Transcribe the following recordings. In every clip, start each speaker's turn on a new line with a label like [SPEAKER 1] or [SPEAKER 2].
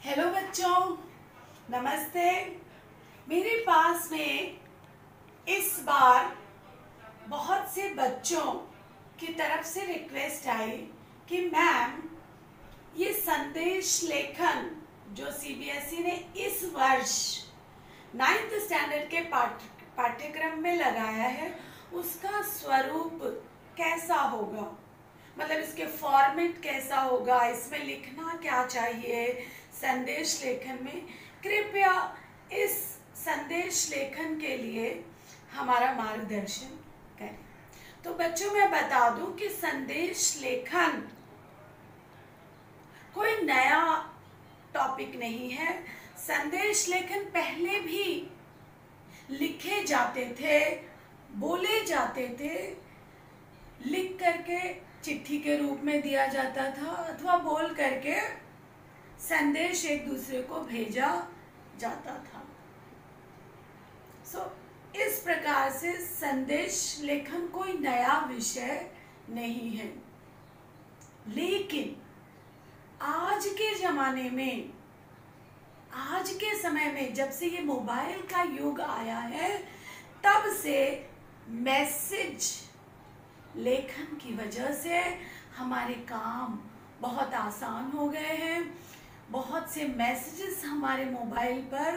[SPEAKER 1] Hello बच्चों, नमस्ते। मेरे पास में इस बार बहुत से बच्चों की तरफ से रिक्वेस्ट आई कि मैम ये संदेश लेखन जो सीबीएसई ने इस वर्ष 9th स्टैंडर्ड के पाठ्यक्रम में लगाया है उसका स्वरूप कैसा होगा, मतलब इसके फॉर्मेट कैसा होगा, इसमें लिखना क्या चाहिए संदेश लेखन में। कृपया इस संदेश लेखन के लिए हमारा मार्गदर्शन करें। तो बच्चों मैं बता दूं कि संदेश लेखन कोई नया टॉपिक नहीं है। संदेश लेखन पहले भी लिखे जाते थे, बोले जाते थे, लिख करके चिट्ठी के रूप में दिया जाता था अथवा बोल करके संदेश एक दूसरे को भेजा जाता था। इस प्रकार से संदेश लेखन कोई नया विषय नहीं है, लेकिन आज के जमाने में, आज के समय में जब से ये मोबाइल का युग आया है तब से मैसेज लेखन की वजह से हमारे काम बहुत आसान हो गए हैं। बहुत से मैसेजेस हमारे मोबाइल पर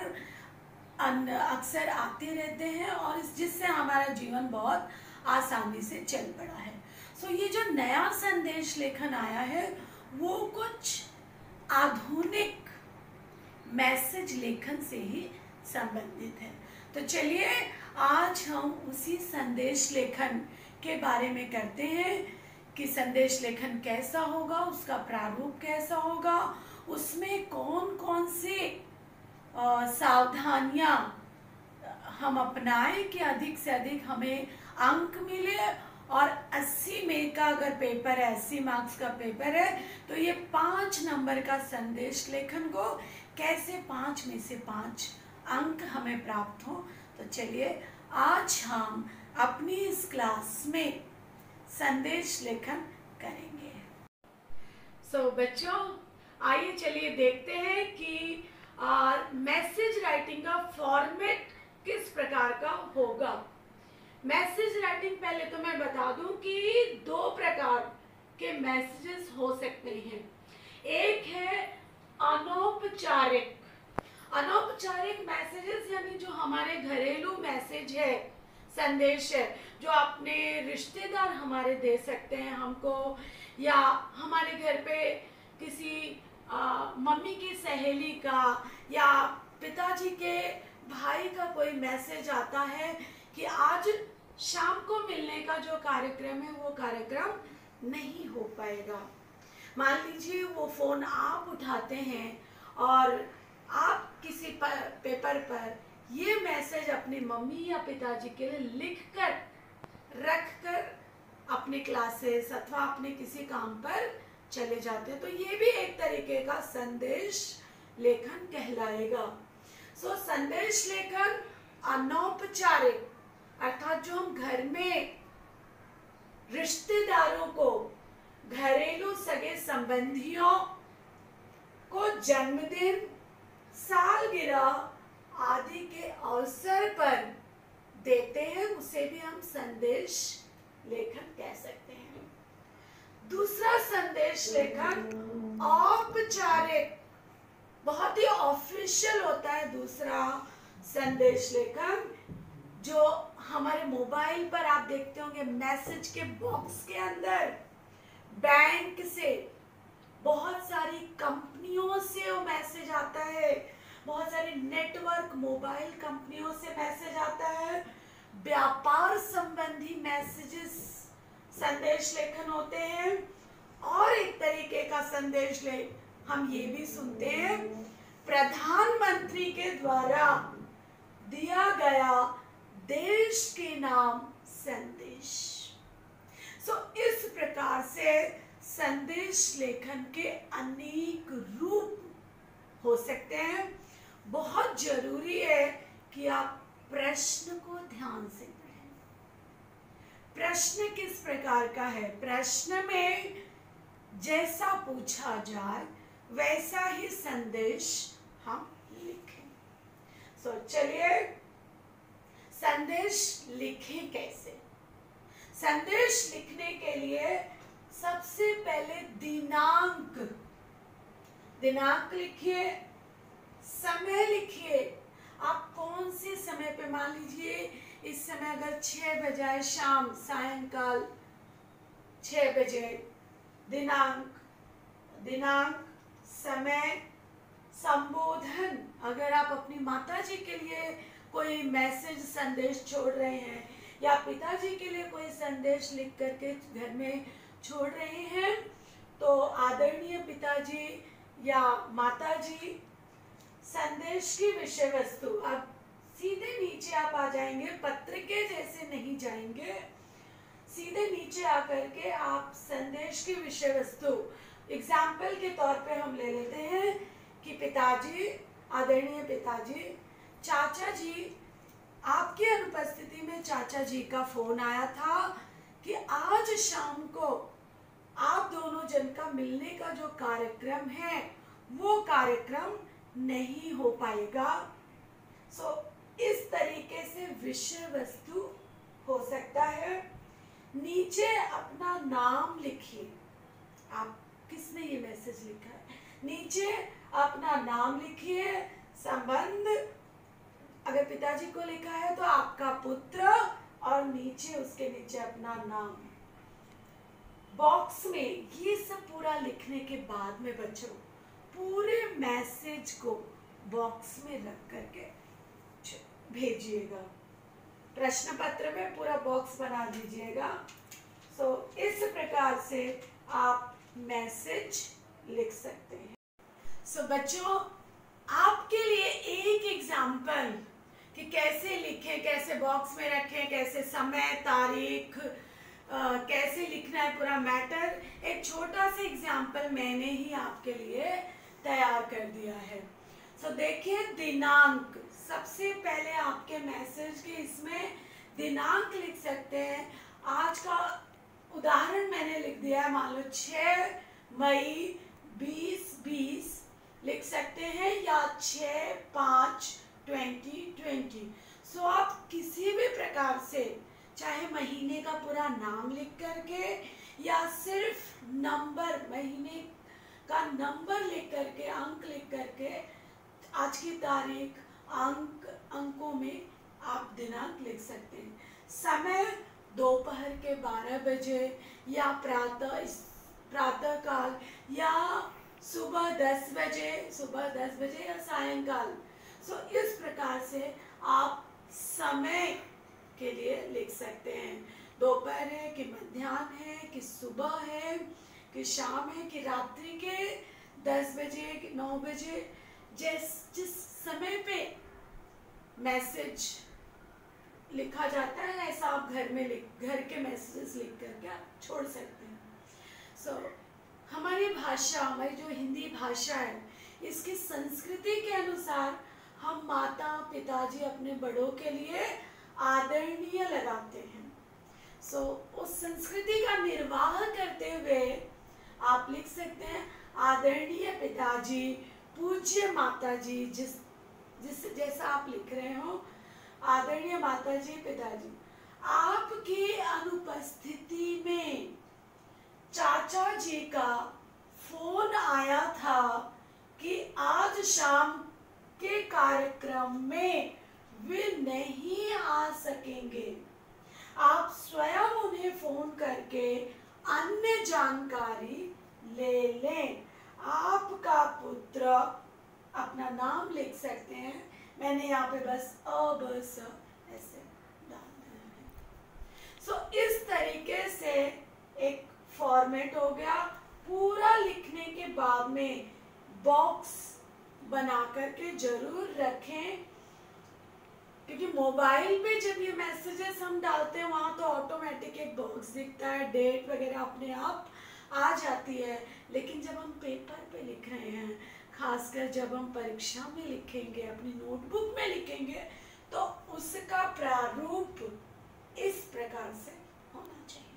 [SPEAKER 1] अक्सर आते रहते हैं और जिससे हमारा जीवन बहुत आसानी से चल पड़ा है। ये जो नया संदेश लेखन आया है वो कुछ आधुनिक मैसेज लेखन से ही संबंधित है। तो चलिए आज हम उसी संदेश लेखन के बारे में करते हैं कि संदेश लेखन कैसा होगा, उसका प्रारूप कैसा होगा, उसमें कौन कौन से सावधानियां हम अपनाएं कि अधिक से अधिक हमें अंक मिले। और 80 में का अगर पेपर है, 80 मार्क्स का पेपर है, तो ये 5 नंबर का संदेश लेखन को कैसे 5 में से 5 अंक हमें प्राप्त हो। तो चलिए आज हम अपनी इस क्लास में संदेश लेखन करेंगे। बच्चों आइए चलिए देखते हैं कि मैसेज राइटिंग का फॉर्मेट किस प्रकार का होगा। मैसेज राइटिंग पहले तो मैं बता दूं कि 2 प्रकार के मैसेजेस हो सकते हैं। एक है अनौपचारिक। अनौपचारिक मैसेजेस यानी जो हमारे घरेलू मैसेज है, संदेश है, जो अपने रिश्तेदार हमारे दे सकते हैं हमको, या हमारे घर पे किसी मम्मी की सहेली का या पिताजी के भाई का कोई मैसेज आता है कि आज शाम को मिलने का जो कार्यक्रम है वो कार्यक्रम नहीं हो पाएगा। मान लीजिए वो फोन आप उठाते हैं और आप किसी पेपर पर ये मैसेज अपनी मम्मी या पिताजी के लिए लिखकर रखकर अपने क्लासेस अथवा अपने किसी काम पर चले जाते हैं, तो ये भी एक तरीके का संदेश लेखन कहलाएगा। संदेश लेखन अनौपचारिक अर्थात जो हम घर में रिश्तेदारों को, घरेलू सगे संबंधियों को जन्मदिन, सालगिरह आदि के अवसर पर देते हैं, उसे भी हम संदेश लेखन कह सकते हैं। दूसरा संदेश लेखन औपचारिक, बहुत ही ऑफिशियल होता है। दूसरा संदेश लेखन जो हमारे मोबाइल पर आप देखते होंगे, मैसेज के बॉक्स के अंदर बैंक से, बहुत सारी कंपनियों से वो मैसेज आता है, बहुत सारे नेटवर्क मोबाइल कंपनियों से मैसेज आता है, व्यापार संबंधी मैसेजेस संदेश लेखन होते हैं। और एक तरीके का संदेश हम ये भी सुनते हैं, प्रधानमंत्री के द्वारा दिया गया देश के नाम संदेश। इस प्रकार से संदेश लेखन के अनेक रूप हो सकते हैं। बहुत जरूरी है कि आप प्रश्न को ध्यान से पढ़ें। प्रश्न किस प्रकार का है? प्रश्न में जैसा पूछा जाए वैसा ही संदेश हम लिखें। चलिए संदेश लिखें कैसे। संदेश लिखने के लिए सबसे पहले दिनांक लिखिए, समय लिखिए। आप कौन से समय पे, मान लीजिए इस समय अगर 6 बजे शाम, सायंकाल 6 बजे, दिनांक, समय, संबोधन। अगर आप अपनी माता जी के लिए कोई मैसेज संदेश छोड़ रहे हैं या पिताजी के लिए कोई संदेश लिख करके घर में छोड़ रहे हैं, तो आदरणीय पिताजी या माताजी, संदेश की विषय वस्तु। अब सीधे नीचे आप आ जाएंगे, पत्र के जैसे नहीं जाएंगे, सीधे नीचे आकर के आप संदेश की विषय वस्तु, एग्जाम्पल के तौर पे हम ले लेते हैं कि पिताजी, आदरणीय पिताजी, चाचा जी, आपकी अनुपस्थिति में चाचा जी का फोन आया था कि आज शाम को आप दोनों जन का मिलने का जो कार्यक्रम है वो कार्यक्रम नहीं हो पाएगा। इस तरीके से विषय वस्तु हो सकता है। नीचे अपना नाम लिखिए, आप किसने ये मैसेज लिखा है, नीचे अपना नाम लिखिए, संबंध, अगर पिताजी को लिखा है तो आपका पुत्र, और नीचे उसके नीचे अपना नाम। बॉक्स में ये सब पूरा लिखने के बाद में बच्चों पूरे मैसेज को बॉक्स में रख करके भेजिएगा। प्रश्न पत्र में पूरा बॉक्स बना दीजिएगा। इस प्रकार से आप मैसेज लिख सकते हैं। बच्चों आपके लिए एक एग्जाम्पल कि कैसे लिखें, कैसे बॉक्स में रखें, कैसे समय, तारीख, कैसे लिखना है पूरा मैटर, एक छोटा सा एग्जाम्पल मैंने ही आपके लिए तैयार कर दिया है। देखिए दिनांक, सबसे पहले आपके मैसेज के इसमें दिनांक लिख सकते हैं। आज का उदाहरण मैंने लिख दिया है, मान लो 6 मई 2020 लिख सकते हैं, या 6/5/2020। आप किसी भी प्रकार से, चाहे महीने का पूरा नाम लिख करके या सिर्फ नंबर, महीने का नंबर लिख करके, अंक लिख करके, आज की तारीख, अंकों में आप दिनांक लिख सकते हैं। समय दोपहर के 12 बजे या प्रातः काल, या सुबह 10 बजे या सायंकाल। इस प्रकार से आप समय के लिए लिख सकते हैं। दोपहर है कि मध्याह्न है कि सुबह है कि शाम है कि रात्रि के 10 बजे कि 9 बजे, जिस समय पे मैसेज लिखा जाता है ऐसा आप घर के मैसेजेस लिख करके आप छोड़ सकते हैं। हमारी भाषा, हमारी जो हिंदी भाषा है, इसकी संस्कृति के अनुसार हम माता पिताजी अपने बड़ों के लिए आदरणीय लगाते हैं। उस संस्कृति का निर्वाह करते हुए आप लिख सकते हैं आदरणीय पिताजी, पूज्य माताजी, जैसा आप लिख रहे हो, आदरणीय माताजी, पिताजी। आपकी अनुपस्थिति में चाचा जी का फोन आया था कि आज शाम के कार्यक्रम में वे नहीं आ सकेंगे। आप स्वयं उन्हें फोन करके अन्य जानकारी ले लें। आपका पुत्र, अपना नाम लिख सकते हैं, मैंने यहाँ पे बस ऐसे डाल दिया है। इस तरीके से एक फॉर्मेट हो गया। पूरा लिखने के बाद में बॉक्स बना करके जरूर रखें, क्योंकि मोबाइल पे जब ये मैसेजेस हम डालते हैं वहाँ तो ऑटोमेटिक एक बॉक्स दिखता है, डेट वगैरह अपने आप आ जाती है। लेकिन जब हम पेपर पे लिख रहे हैं, खासकर जब हम परीक्षा में लिखेंगे, अपनी नोटबुक में लिखेंगे, तो उसका प्रारूप इस प्रकार से होना चाहिए।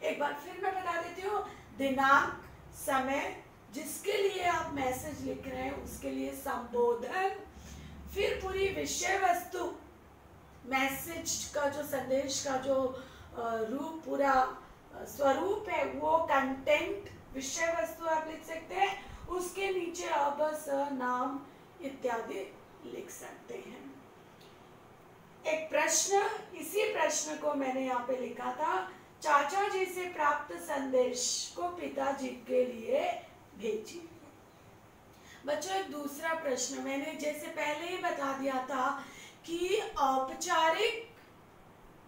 [SPEAKER 1] एक बार फिर मैं बता देती हूँ, दिनांक, समय, जिसके लिए आप मैसेज लिख रहे हैं उसके लिए संबोधन, फिर पूरी विषय वस्तु, मैसेज का जो संदेश का जो रूप, पूरा स्वरूप है वो कंटेंट, विषय वस्तु आप लिख सकते हैं, उसके नीचे अब नाम इत्यादि लिख सकते हैं। एक प्रश्न, इसी प्रश्न को मैंने यहाँ पे लिखा था, चाचा जी से प्राप्त संदेश को पिताजी के लिए भेजिए। बच्चों एक दूसरा प्रश्न, मैंने जैसे पहले ही बता दिया था कि औपचारिक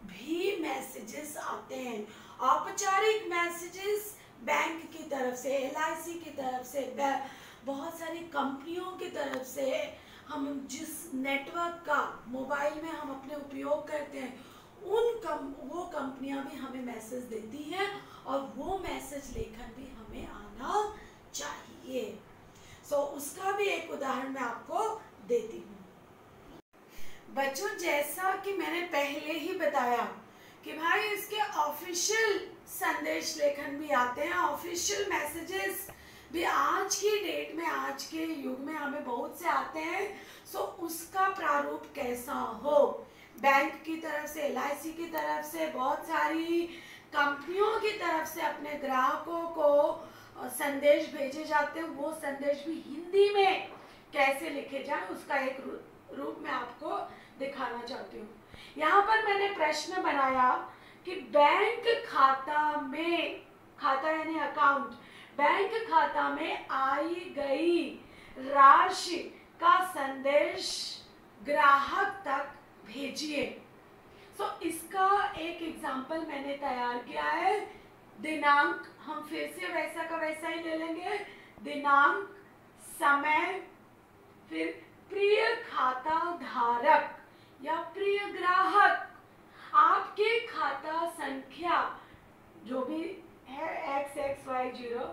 [SPEAKER 1] भी मैसेजेस आते हैं। औपचारिक मैसेजेस बैंक की तरफ से, LIC की तरफ से, बहुत सारी कंपनियों की तरफ से, हम जिस नेटवर्क का मोबाइल में हम अपने उपयोग करते हैं वो कंपनियां भी हमें मैसेज देती हैं और वो मैसेज लेखन भी हमें आना चाहिए। सो उसका भी एक उदाहरण मैं आपको देती हूँ। बच्चों जैसा कि मैंने पहले ही बताया कि भाई इसके ऑफिशियल संदेश लेखन भी आते हैं, ऑफिशियल मैसेजेस भी आज की डेट में, आज के युग में हमें बहुत से आते हैं। सो उसका प्रारूप कैसा हो, बैंक की तरफ से, LIC की तरफ से, बहुत सारी कंपनियों की तरफ से अपने ग्राहकों को संदेश भेजे जाते हैं, वो संदेश भी हिंदी में कैसे लिखे जाए उसका एक रूप मैं आपको दिखाना चाहती हूँ। यहाँ पर मैंने प्रश्न बनाया कि बैंक खाता में, खाता यानी अकाउंट, बैंक खाता में आई गई राशि का संदेश ग्राहक तक भेजिए। सो इसका एक एग्जाम्पल मैंने तैयार किया है। दिनांक हम फिर से वैसा का वैसा ही ले लेंगे, दिनांक, समय, फिर प्रिय खाता धारक या प्रिय ग्राहक, आपके खाता संख्या जो भी है XXY0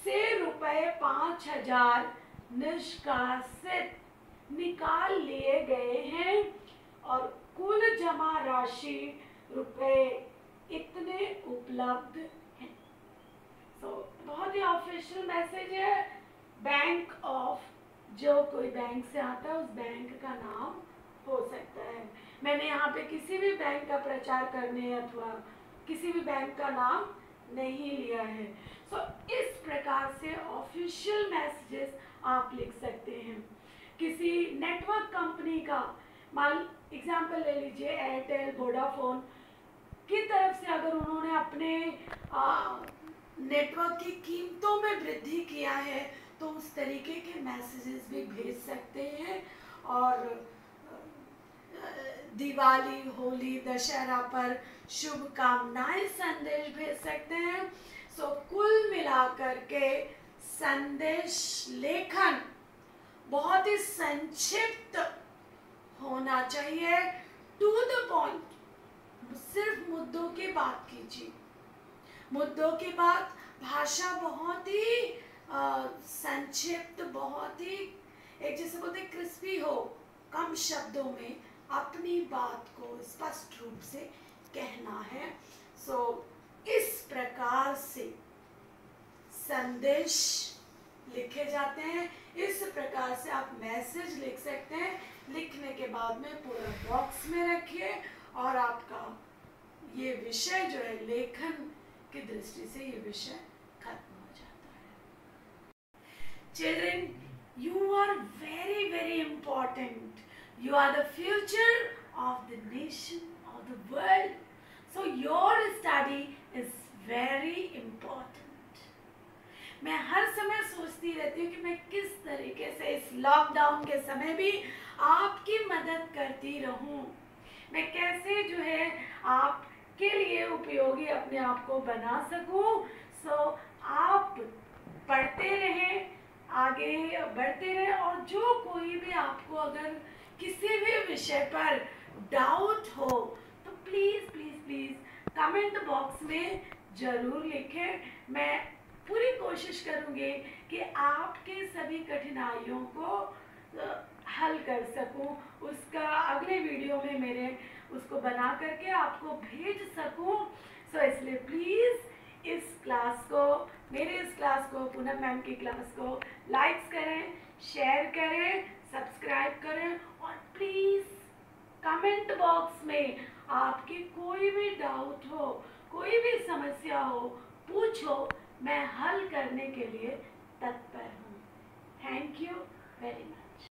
[SPEAKER 1] से ₹5000 निष्कासित निकाल लिए गए हैं और कुल जमा राशि रुपए इतने उपलब्ध हैं। बहुत ही ऑफिशियल मैसेज है। बैंक ऑफ, जो कोई बैंक से आता है उस बैंक का नाम हो सकता है। मैंने यहाँ पे किसी भी बैंक का प्रचार करने अथवा किसी भी बैंक का नाम नहीं लिया है। इस प्रकार से ऑफिशियल मैसेजेस आप लिख सकते हैं। किसी नेटवर्क कंपनी का, मान एग्जाम्पल ले लीजिए, एयरटेल, वोडाफोन की तरफ से अगर उन्होंने अपने नेटवर्क की कीमतों में वृद्धि किया है तो उस तरीके के मैसेजेस भी भेज सकते हैं। और दिवाली, होली, दशहरा पर शुभकामनाएं संदेश भेज सकते हैं। कुल मिलाकर के संदेश लेखन बहुत ही संक्षिप्त होना चाहिए, टू द पॉइंट, सिर्फ मुद्दों की बात कीजिए, मुद्दों की बात, भाषा बहुत ही संक्षिप्त, बहुत ही एक जैसे बोलते क्रिस्पी हो, कम शब्दों में अपनी बात को स्पष्ट रूप से कहना है। इस प्रकार से संदेश लिखे जाते हैं, इस प्रकार से आप मैसेज लिख सकते हैं। लिखने के बाद में पूरा बॉक्स में रखिए और आपका ये विषय जो है लेखन की दृष्टि से ये विषय खत्म हो जाता है। Children, you are very, very important. You are the future of the nation, of the world. So your study is very important. मैं हर समय सोचती रहती हूँ कि मैं किस तरीके से इस लॉकडाउन के समय भी आपकी मदद करती रहूँ, मैं कैसे जो है आपके लिए उपयोगी अपने आप को बना सकूँ। आप पढ़ते रहें, आगे बढ़ते रहें और जो कोई भी आपको अगर किसी भी विषय पर डाउट हो तो please please please comment box में ज़रूर लिखें। मैं पूरी कोशिश करूँगी कि आपके सभी कठिनाइयों को हल कर सकूँ, उसका अगले वीडियो में मेरे उसको बना करके आपको भेज सकूँ। इसलिए प्लीज़ इस क्लास को मेरे इस क्लास को, पूनम मैम की क्लास को लाइक्स करें, शेयर करें, सब्सक्राइब करें और प्लीज़ कमेंट बॉक्स में आपकी कोई भी डाउट हो, कोई भी समस्या हो, पूछो, मैं हल करने के लिए तत्पर हूँ। Thank you very much.